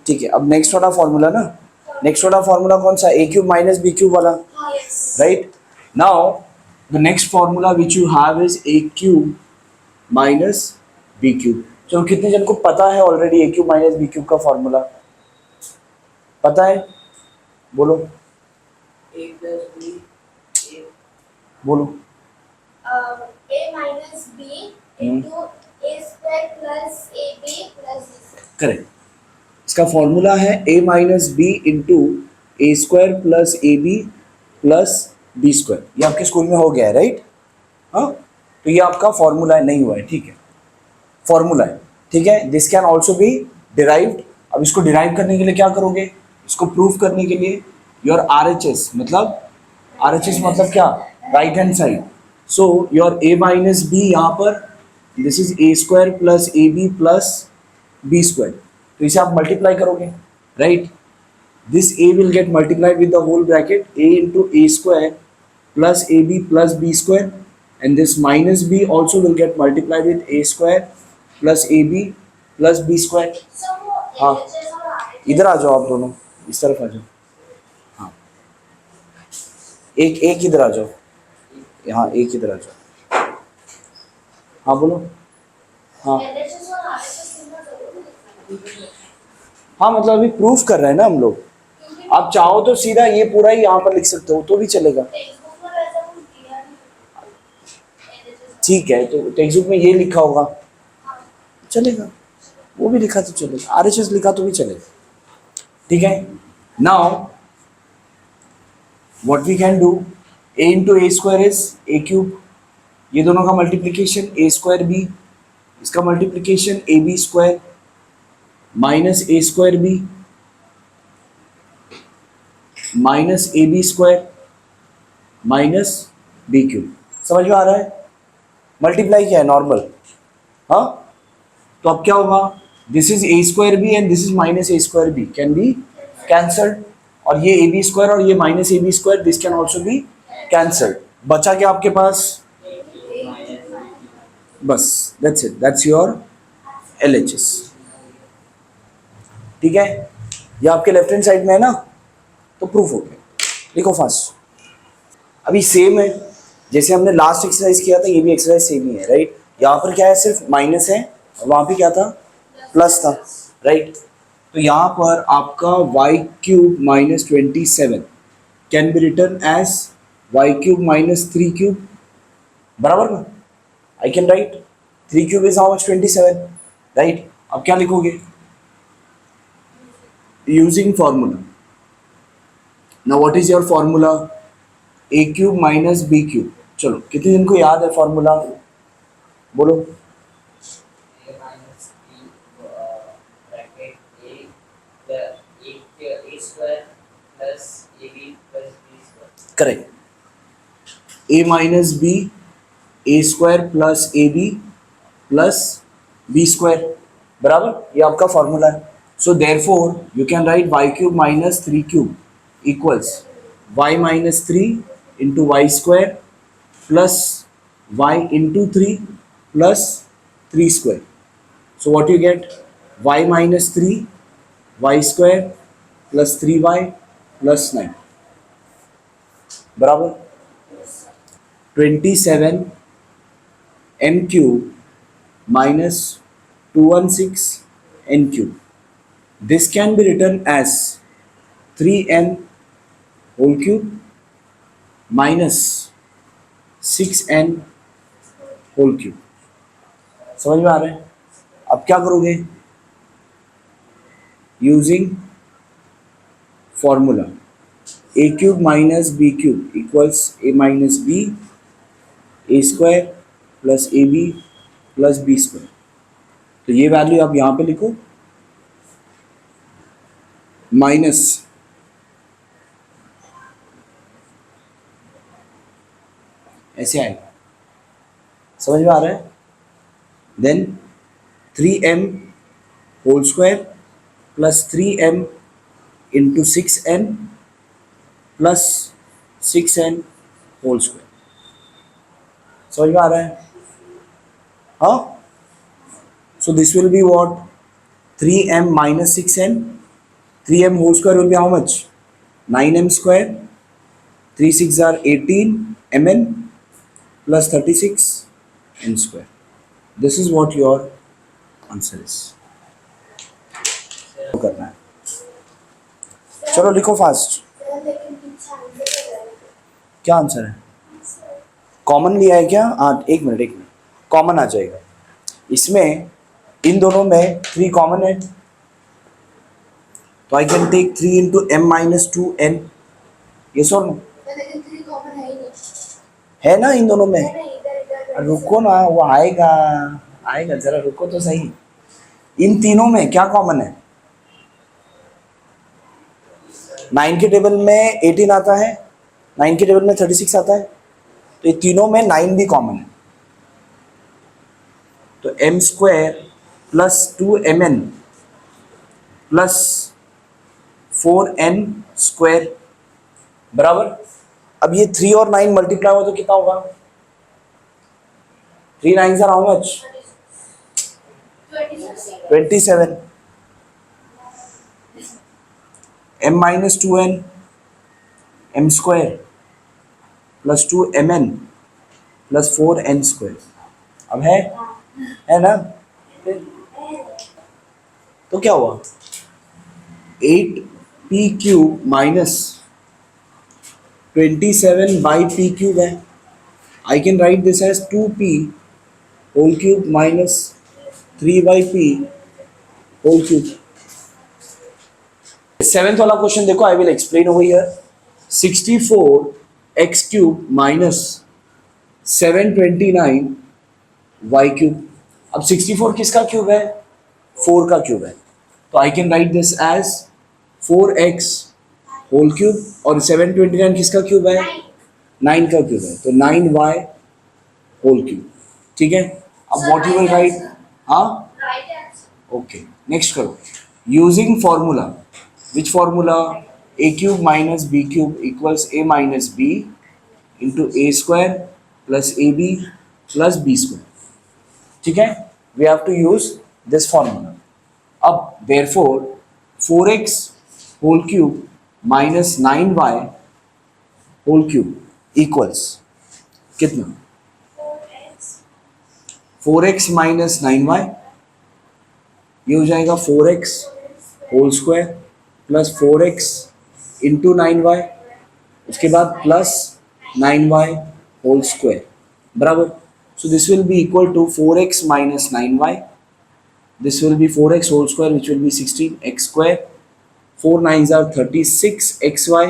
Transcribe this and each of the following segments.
ठीक है, अब नेक्स्ट वाला फॉर्मूला ना, नेक्स्ट वाला फॉर्मूला कौन सा, A cube minus B cube वाला, right. Now the next formula which you have is A cube minus B cube. चलो कितने जन को पता है already A cube minus B cube का फॉर्मूला, पता है, बोलो बोलो। a minus b into a square plus ab plus c। Correct, इसका फॉर्मूला है a minus B into A square plus A B plus B square. ये आपके school में हो गया है, राइट। हाँ, तो ये आपका फॉर्मूला है, नहीं हुआ है, ठीक है, फॉर्मूला है, ठीक है। This can also B derived. अब इसको डिराइव करने के लिए क्या करोगे, इसको प्रूफ करने के लिए योर आर एच एस, मतलब आर एच एस मतलब क्या, right hand side. So your A minus B यहाँ पर, this is A square plus A B plus B square, तो इसे आप मल्टीप्लाई करोगे, right. This a will get multiplied with the whole bracket a into a square plus ab plus b square, and this minus b also will get multiplied with a square plus ab plus b square। So वो हाँ, LHS और RHS इधर आ जाओ आप दोनों, इस तरफ आ जाओ। हाँ, एक इधर आ जाओ, यहाँ एक इधर आ जाओ। हाँ बोलो। हाँ LHS और RHS सिंबल जरूर लिखना है। हाँ, मतलब अभी प्रूफ कर रहे हैं ना हम लोग। आप चाहो तो सीधा ये पूरा ही यहाँ पर लिख सकते हो, तो भी चलेगा। टेक्स्ट बुक में वैसा कुछ दिया नहीं LHS। ठीक है, तो टेक्स्ट बुक में ये लिखा होगा, चलेगा, वो भी लिखा तो चलेगा, आर एच एस लिखा तो भी चलेगा, ठीक है। Now what we can do, A into A square is A cube, ये दोनों का मल्टीप्लीकेशन ए स्क्वायर बी, इसका multiplication A B square minus A square B minus A B square minus B cube. समझ में आ रहा है, multiply किया है नॉर्मल। हाँ, तो अब क्या होगा, this is A square B and this is minus A square B can be cancelled, और ये ए बी स्क्वायर और ये minus A B square this can also be cancelled. बचा क्या आपके पास, बस that's it, that's your L H S, ठीक है। ये आपके लेफ्ट हैंड साइड में है ना, तो प्रूफ हो गया, लिखो फास्ट। अभी सेम है जैसे हमने लास्ट एक्सरसाइज किया था, ये भी एक्सरसाइज सेम ही है, राइट। यहाँ पर क्या है, सिर्फ माइनस है, और वहाँ पे क्या था, प्लस था, राइट। तो यहाँ पर आपका Y cube minus 27 can be written as Y cube minus 3 cube, बराबर ना। I can write 3 cube is how much, 27, right. अब क्या लिखोगे, using formula. Now what is your formula, A cube minus B cube. चलो कितने दिन को याद है फॉर्मूला, बोलो। Correct, A minus B A square plus A B plus B square, बराबर, ये आपका फॉर्मूला है। So therefore you can write Y cube minus 3 cube equals y minus 3 into y square plus y into 3 plus 3 square. So what you get, y minus 3 y square plus 3y plus 9 बराबर 27 n cube minus 216 n cube. This can be written as 3n whole cube minus 6n whole cube. समझ में आ रहा है, अब क्या करोगे, using formula A cube minus B cube equals A minus B A square plus A B plus B square. तो ये वैल्यू आप यहाँ पे लिखो, माइनस ऐसे आएगा, समझ में आ रहा है। Then 3m whole square plus 3m into 6n plus 6n whole square. समझ में आ रहा है, हाँ। So this will be what, 3m minus 6n 3m whole square will be how much? 9m square. 3 6 are 18 mn plus 36 n square. This is what your answer is. करना है, चलो लिखो फास्ट. सर लेकिन पीछे आंसर कर रहा है. क्या आंसर है? कॉमन लिया है क्या? हाँ, एक मिनट, कॉमन आ जाएगा इसमें. इन दोनों में 3 कॉमन है, तो I can take 3 into m minus 2n. ये सो लेकिन 3 कॉमन है ही नहीं. है ना इन दोनों में. है नहीं, इधर रुको ना, वो आएगा आएगा, जरा रुको तो सही. इन तीनों में क्या कॉमन है? 9 के टेबल में 18 आता है, 9 के टेबल में 36 आता है, तो ये तीनों में 9 भी कॉमन है. तो m square plus 2mn plus 4n square बराबर. अब ये 3 और 9 मल्टीप्लाई हो तो कितना होगा? 3 9 are how much? 27. m minus 2n m square plus 2mn plus 4n square. अब है ना? तो क्या हुआ? 8p cube minus 27 by p cube है. I can write this as 2p whole cube minus 3 by p whole cube. 7th वाला question देखो, I will explain over here. 64 x cube minus 729 y cube. अब 64 किसका cube है? 4 का cube है, तो I can write this as 4x whole cube. और 729 किसका क्यूब है? 9 का क्यूब है, तो 9y होल क्यूब. ठीक है. अब व्हाट यू विल राइट? हाँ, ओके. नेक्स्ट करो. Using formula. Which formula? a cube minus b cube equals a minus b into A square plus A B plus B square. ठीक है. We have to use this formula. अब therefore 4x whole cube minus 9y whole cube equals कितना? 4x minus 9y, ये हो जाएगा 4x whole square plus 4x into 9y, उसके बाद plus 9y whole square बराबर. So this will be equal to 4x minus 9y. This will be 4x whole square which will be 16x square. 4 9s are 36xy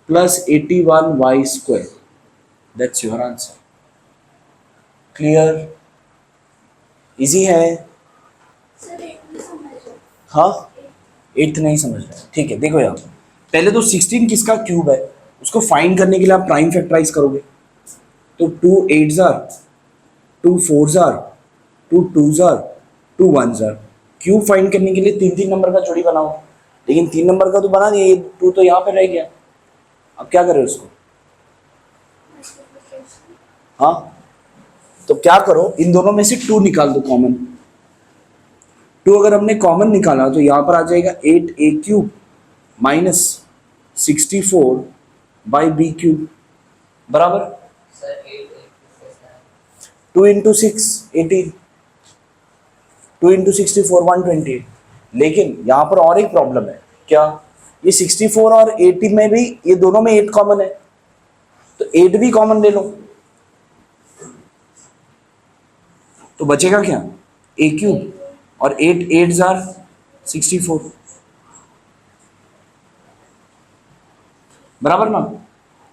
plus 81y square. That's your answer. Clear? Easy है? हाँ, 8th नहीं समझ रहे. ठीक है, देखो यार, पहले तो 16 किसका क्यूब है उसको फाइंड करने के लिए आप प्राइम फैक्टराइज करोगे. तो 2 8s are 2 4s are 2 2s are 2 1s are. Cube find करने के लिए 3 नंबर का जोड़ी बनाओ, लेकिन 3 नंबर का तो बना दिया, ये 2 तो यहाँ पे रह गया. अब क्या करें उसको? हाँ, तो क्या करो, इन दोनों में से 2 निकाल दो कॉमन. 2 अगर हमने कॉमन निकाला तो यहाँ पर आ जाएगा 8a cube minus 64 by B cube बराबर 2 इंटू 6 18, 2 इंटू 64 128. लेकिन यहाँ पर और एक प्रॉब्लम है. क्या? ये 64 और 80 में भी ये दोनों में 8 कॉमन है, तो 8 भी कॉमन ले लो, तो बचेगा क्या? a क्यूब और 8 8s are 64 बराबर ना.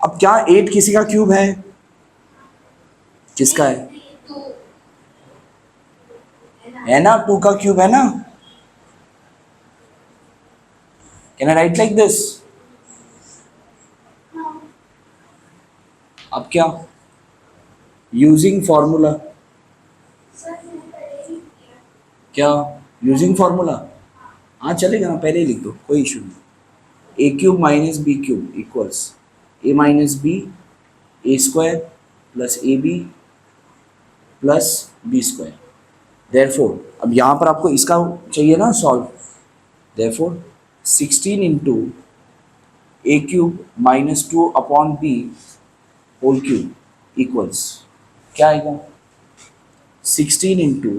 अब क्या 8 किसी का क्यूब है? किसका है? है ना, 2 का क्यूब है ना. Can I write like this? अब क्या? Using formula. क्या? Using formula. हाँ चलेगा ना, पहले ही लिख दो, कोई इशू नहीं. a cube minus B cube equals a minus B A square plus A B plus B square. Therefore अब यहाँ पर आपको इसका चाहिए ना solve. Therefore 16 into a cube minus 2 upon b whole cube equals क्या आएगा? 16 into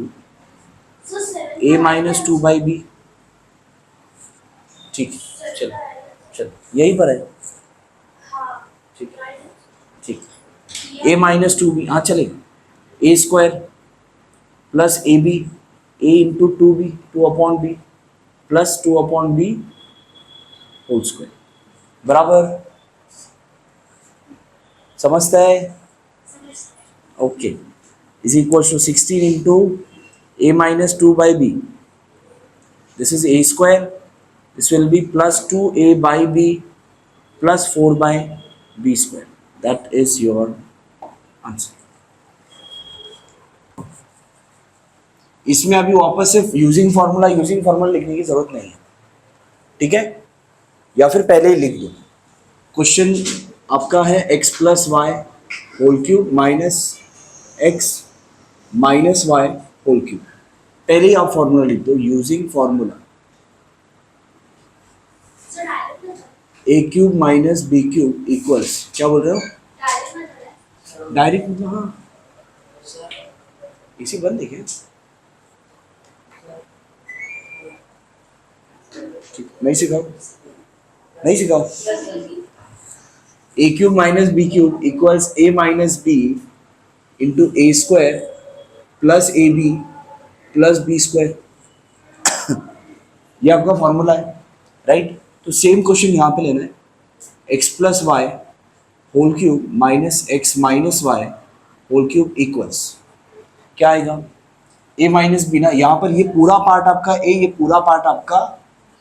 So seven a minus 2 by b. ठीक है, चलो चलो यही पर है। हाँ ठीक ठीक, ए माइनस 2 बी, हाँ चलेगा। A square plus A b, a into 2 b, 2 upon b plus 2 upon b whole square बराबर। समझता है? Okay, is equal to 16 into a minus 2 by b, this is A square, this will be plus 2a by b plus 4 by b square, that is your answer. इसमें अभी वापस से using formula लिखने की जरूरत नहीं है, ठीक है? या फिर पहले ही लिख दो। क्वेश्चन आपका है x plus Y whole cube minus x minus Y whole cube. पहले ही आप फॉर्मूला लिख दो, using formula So direct method. A cube minus B cube equals, क्या बोल रहे हो? Direct method है. डायरेक्ट मतलब, हाँ इसी बंद देखे। ठीक, नहीं सिखाओ। A cube minus B cube equals A minus B into A square plus A B plus B square. ये आपका फॉर्मूला है, राइट? तो सेम क्वेश्चन यहाँ पे लेना है, X plus Y whole cube minus x minus Y whole cube equals क्या आएगा? ए माइनस बी ना, यहाँ पर ये पूरा पार्ट आपका ए, ये पूरा पार्ट आपका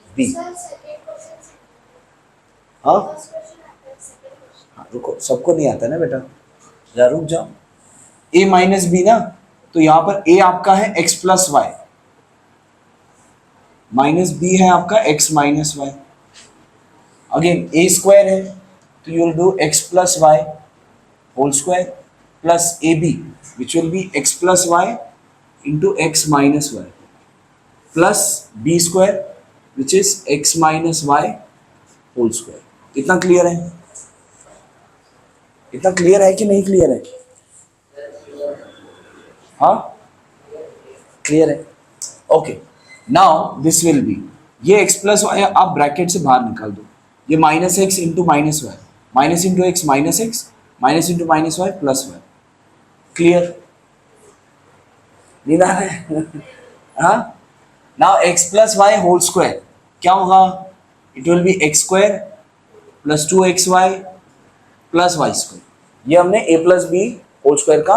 बी। Sir, second question. हाँ First question after second question. हाँ, रुको, सबको नहीं आता ना बेटा, जरा रुक जाओ। ए माइनस बी ना, तो यहाँ पर ए आपका है X plus Y, minus B है आपका X minus Y. Again A square है, तो you will do X plus Y whole square plus A B which will be X plus Y into x minus Y plus B square which is X minus Y whole square. इतना clear है? इतना clear है कि नहीं clear है? हाँ clear है। Okay, now this will be, ये एक्स प्लस वाई आप ब्रैकेट से बाहर निकाल दो, ये minus x into minus y, minus into x minus x, minus into minus Y plus y. Clear? नहीं है? हाँ, now x plus Y whole square क्या होगा? It will be x square plus 2xy plus y square. ये हमने a plus b whole square का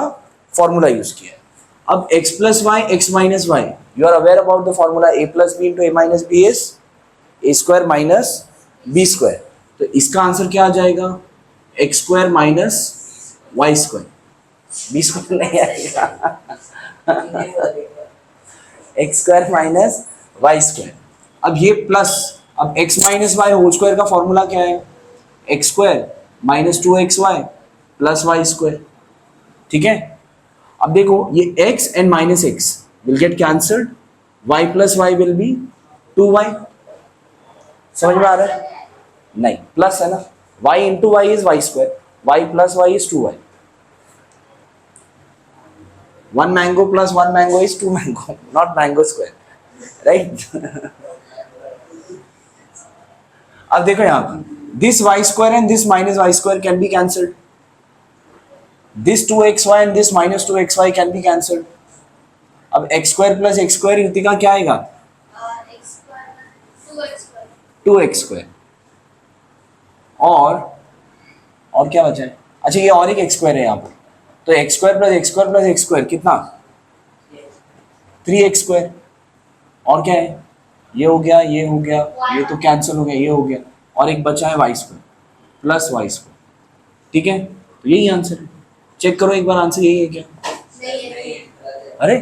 formula use किया है। अब x plus y x minus y, you are aware about the formula a plus b into a minus b is A square minus b square. तो इसका answer क्या आ जाएगा? X square minus y square. B square नहीं आएगा, x square minus y square. अब ये plus, अब x minus Y whole square का फॉर्मूला क्या है? X square minus 2xy plus y square, ठीक है? अब देखो, ये x and minus x will get cancelled, y plus y will be 2y। समझ में आ रहा है? नहीं, प्लस है ना, y into y is y square, y plus y is 2y। 1 mango plus 1 mango is 2 mango, not mango square, right? अब देखो यहाँ पर, this y square and this minus y square can be cancelled. This 2xy and this minus 2xy can be cancelled. अब x square plus x square Irtika क्या आएगा? X square 2x square. 2x square। और क्या बचा है? अच्छा, ये और एक x square है यहाँ पर, तो x square plus x square plus x square कितना? 3x square। और क्या है? ये हो गया, ये हो गया, ये तो कैंसिल हो गया, ये हो गया, और एक बचा है y square plus y square, ठीक है? तो यही आंसर है। चेक करो एक बार, आंसर यही है क्या? नहीं. अरे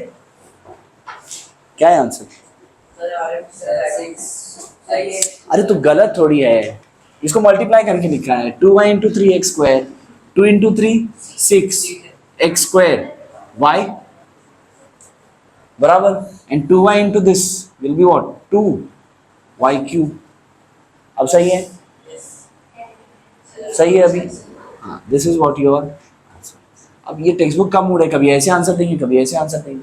क्या है आंसर? अरे तो गलत थोड़ी है, इसको मल्टीप्लाई करके लिखा है। 2y into 3x square, 2 into 3 6 x square y बराबर, and 2y into this will be what? 2 y cube. अब सही है, सही है अभी, हाँ, दिस इज व्हाट योर। अब ये टेक्स्ट बुक का मूड है, कभी ऐसे आंसर देंगे कभी ऐसे आंसर देंगे।